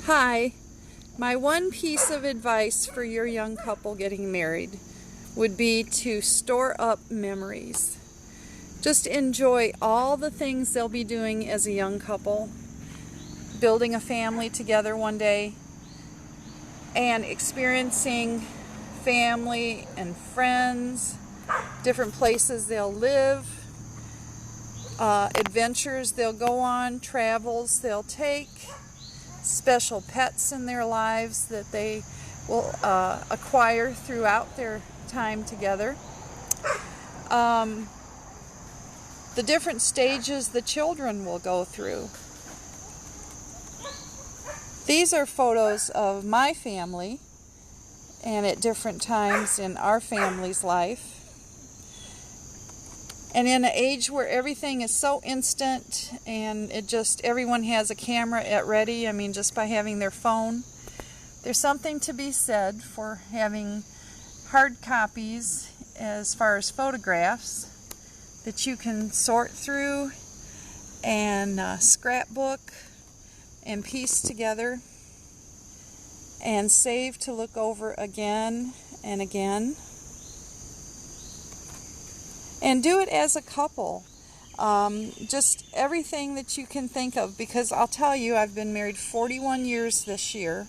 Hi, my one piece of advice for your young couple getting married would be to store up memories. Just enjoy all the things they'll be doing as a young couple, building a family together one day, and experiencing family and friends, different places they'll live, adventures they'll go on, travels they'll take, special pets in their lives that they will acquire throughout their time together. The different stages the children will go through. These are photos of my family and at different times in our family's life. And in an age where everything is so instant and everyone has a camera at ready, just by having their phone, there's something to be said for having hard copies as far as photographs that you can sort through and scrapbook and piece together and save to look over again and again. And do it as a couple. Just everything that you can think of, because I'll tell you, I've been married 41 years this year,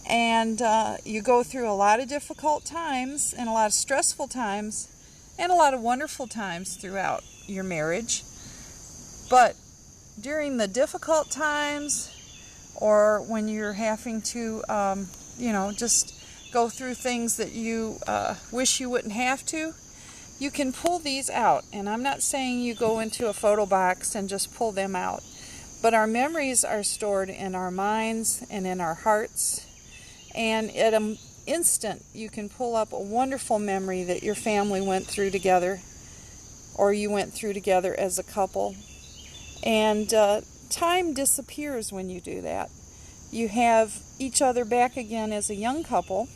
and you go through a lot of difficult times and a lot of stressful times and a lot of wonderful times throughout your marriage. But during the difficult times, or when you're having to just go through things that you wish you wouldn't have to, you can pull these out. And I'm not saying you go into a photo box and just pull them out, but our memories are stored in our minds and in our hearts, and at an instant you can pull up a wonderful memory that your family went through together, or you went through together as a couple. And time disappears when you do that. You have each other back again as a young couple.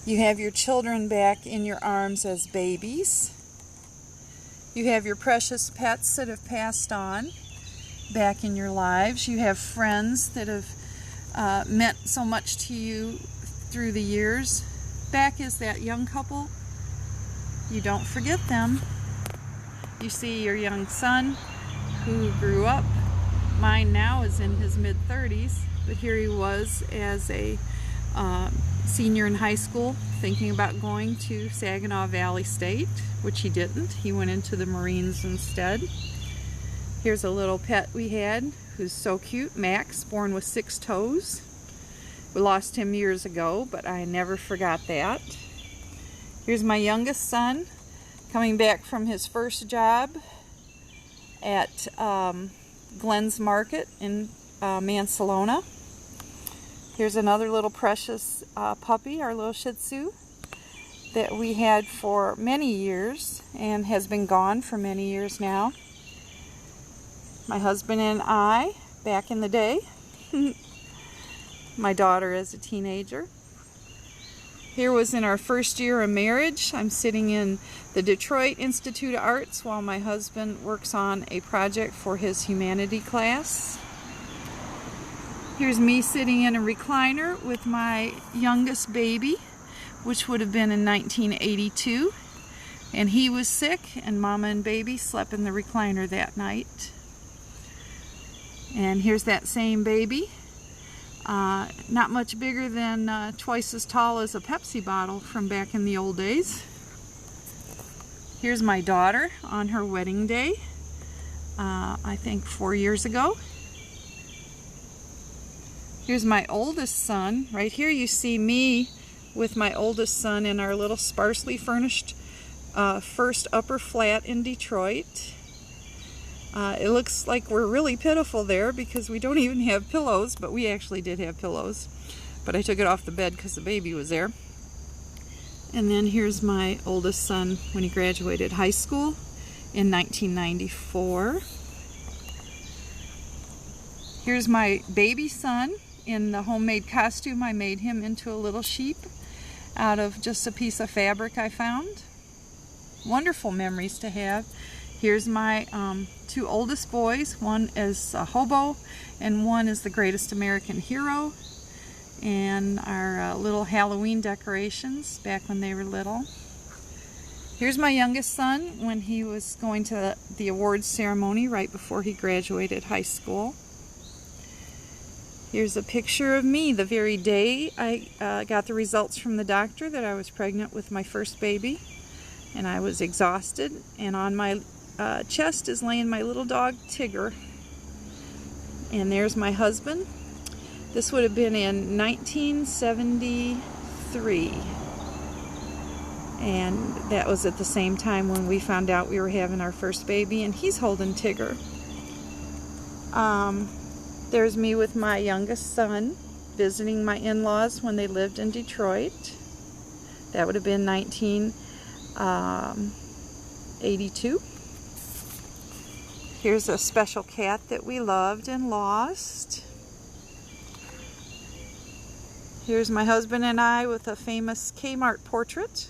You have your children back in your arms as babies. You have your precious pets that have passed on back in your lives. You have friends that have meant so much to you through the years back as that young couple. You don't forget them. You see your young son who grew up. Mine now is in his mid-30s, but here he was as a senior in high school, thinking about going to Saginaw Valley State, which he didn't. He went into the Marines instead. Here's a little pet we had who's so cute, Max, born with 6 toes. We lost him years ago, but I never forgot that. Here's my youngest son coming back from his first job at Glenn's Market in Mansalona. Here's another little precious puppy, our little Shih Tzu, that we had for many years and has been gone for many years now. My husband and I, back in the day. My daughter as a teenager. Here was in our first year of marriage. I'm sitting in the Detroit Institute of Arts while my husband works on a project for his humanity class. Here's me sitting in a recliner with my youngest baby, which would have been in 1982. And he was sick, and Mama and baby slept in the recliner that night. And here's that same baby. Not much bigger than twice as tall as a Pepsi bottle from back in the old days. Here's my daughter on her wedding day, I think 4 years ago. Here's my oldest son. Right here you see me with my oldest son in our little sparsely furnished first upper flat in Detroit. It looks like we're really pitiful there because we don't even have pillows, but we actually did have pillows. But I took it off the bed because the baby was there. And then here's my oldest son when he graduated high school in 1994. Here's my baby son in the homemade costume. I made him into a little sheep out of just a piece of fabric I found. Wonderful memories to have. Here's my two oldest boys. One is a hobo and one is the greatest American hero. And our little Halloween decorations back when they were little. Here's my youngest son when he was going to the awards ceremony right before he graduated high school. Here's a picture of me the very day I got the results from the doctor that I was pregnant with my first baby. And I was exhausted, and on my chest is laying my little dog Tigger. And there's my husband. This would have been in 1973. And that was at the same time when we found out we were having our first baby, and he's holding Tigger. There's me with my youngest son visiting my in-laws when they lived in Detroit. That would have been 1982. Here's a special cat that we loved and lost. Here's my husband and I with a famous Kmart portrait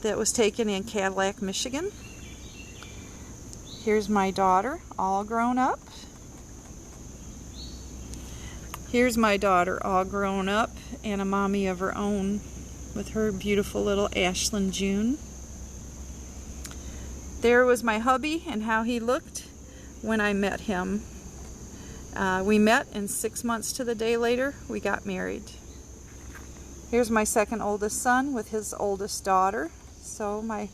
that was taken in Cadillac, Michigan. Here's my daughter, all grown up. Here's my daughter, all grown up and a mommy of her own with her beautiful little Ashlyn June. There was my hubby and how he looked when I met him. We met, and 6 months to the day later, we got married. Here's my second oldest son with his oldest daughter. So my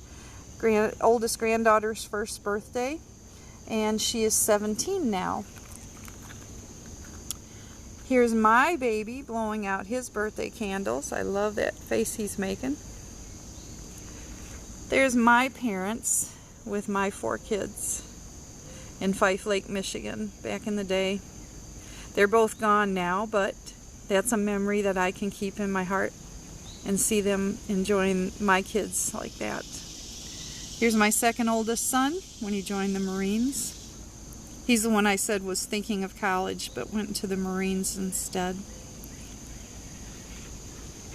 oldest granddaughter's first birthday, and she is 17 now. Here's my baby blowing out his birthday candles. I love that face he's making. There's my parents with my 4 kids in Fife Lake, Michigan back in the day. They're both gone now, but that's a memory that I can keep in my heart and see them enjoying my kids like that. Here's my second oldest son when he joined the Marines. He's the one I said was thinking of college but went to the Marines instead.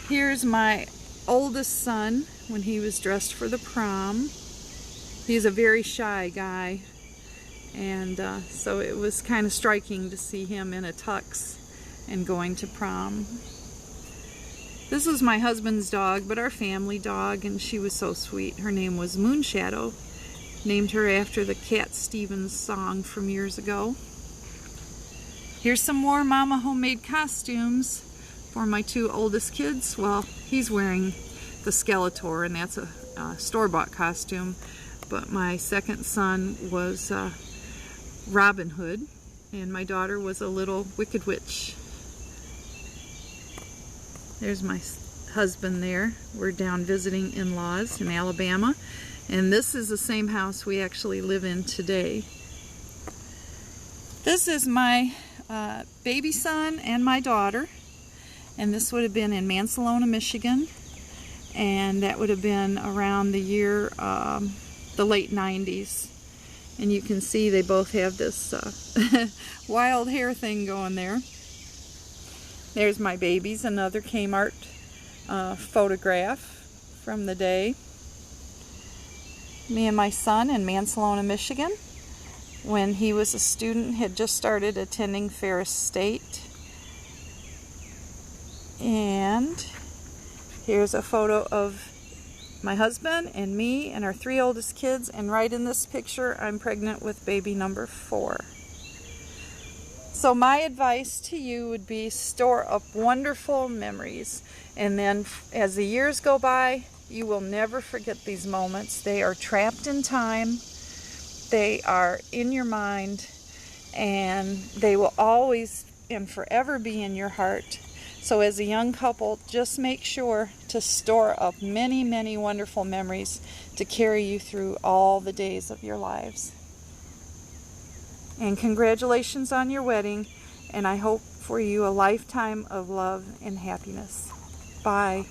Here's my oldest son when he was dressed for the prom. He's a very shy guy, and so it was kind of striking to see him in a tux and going to prom. This was my husband's dog, but our family dog, and she was so sweet. Her name was Moonshadow. Named her after the Cat Stevens song from years ago. Here's some more Mama homemade costumes for my 2 oldest kids. Well, he's wearing the Skeletor, and that's a store-bought costume. But my second son was Robin Hood, and my daughter was a little Wicked Witch. There's my husband there. We're down visiting in-laws in Alabama. And this is the same house we actually live in today. This is my baby son and my daughter. And this would have been in Mansalona, Michigan. And that would have been around the year, the late 90s. And you can see they both have this wild hair thing going there. There's my babies, another Kmart photograph from the day. Me and my son in Mansalona, Michigan, when he was a student, had just started attending Ferris State. And here's a photo of my husband and me and our 3 oldest kids, and right in this picture I'm pregnant with baby number 4. So my advice to you would be store up wonderful memories, and then as the years go by, you will never forget these moments. They are trapped in time, they are in your mind, and they will always and forever be in your heart. So as a young couple, just make sure to store up many, many wonderful memories to carry you through all the days of your lives. And congratulations on your wedding, and I hope for you a lifetime of love and happiness. Bye.